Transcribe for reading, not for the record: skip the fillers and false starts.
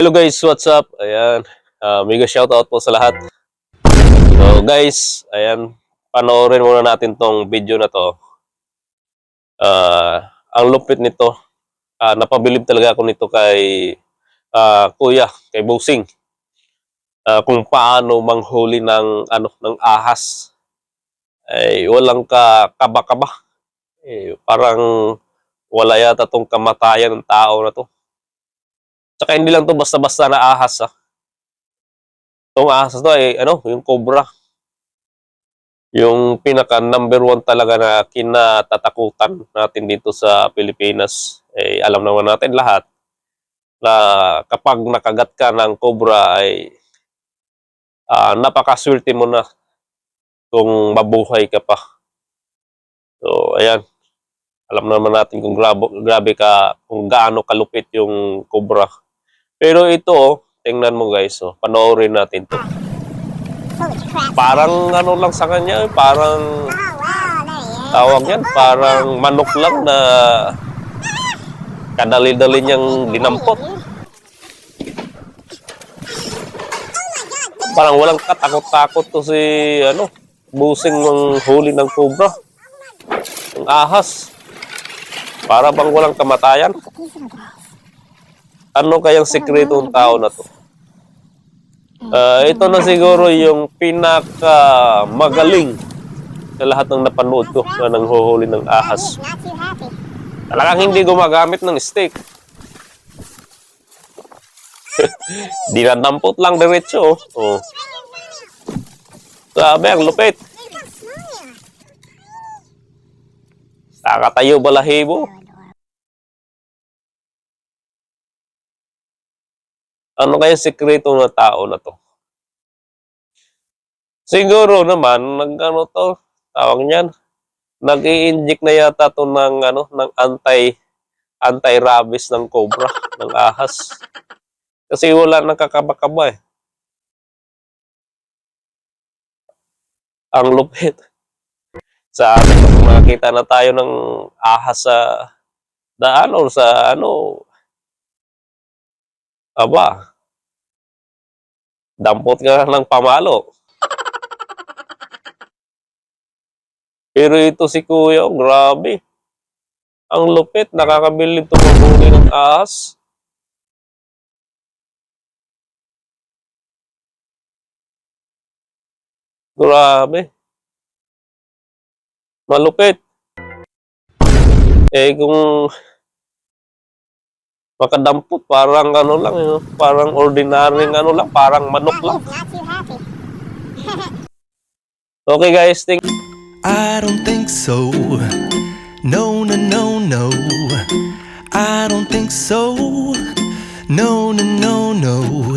Hello guys, what's up? Ayan, mega shoutout po sa lahat. So guys, ayan, panoorin muna natin tong video na to. Ang lupit nito, napabilib talaga ako nito kay Kuya, kay Bossing. Kung paano manghuli ng ng ahas. Ay walang kaba-kaba. Parang wala yata tong kamatayan ng tao na to. Tsaka hindi lang to basta-basta na ahas. Itong ahas to ay yung cobra. Yung pinaka number 1 talaga na kinatatakutan natin dito sa Pilipinas. Alam naman natin lahat na kapag nakagat ka ng cobra ay napakaswerte mo na kung mabuhay ka pa. So ayan, alam naman natin kung grabe kung gaano kalupit yung cobra. Pero ito, tingnan mo guys, panoorin natin to. Parang lang sa kanya, parang tawag yan, parang manok lang na kadali-dali niyang dinampot. Parang walang katakot-takot to si Bossing ng huli ng cobra. Ang ahas. Para bang walang kamatayan. Ano kayang sekreto ng tao na to? Ito na siguro yung pinaka magaling sa lahat ng napanood ko na nanghuhuli ng ahas. Talagang hindi gumagamit ng stick. Dinadampot lang diretso. Sabi, ang lupit. Nakatayo balahibo. Ano kaya sekreto ng tao na to? Siguro naman, tawag niyan, nag-i-inject na yata to ng anti-rabies ng cobra, ng ahas. Kasi wala nang kakaba-kaba . Ang lupit. Sa atin, kung nakakita na tayo ng ahas sa daan o sa dampot ka ng pamalo. Pero ito si Kuya, grabe. Ang lupit, nakakabilib tumahuli ng ahas. Grabe. Malupit. Kung makadampot, parang lang, parang ordinaryong lang, parang manok lang. Okay guys, I don't think so. No, no, no, no. I don't think so. No, no, no, no.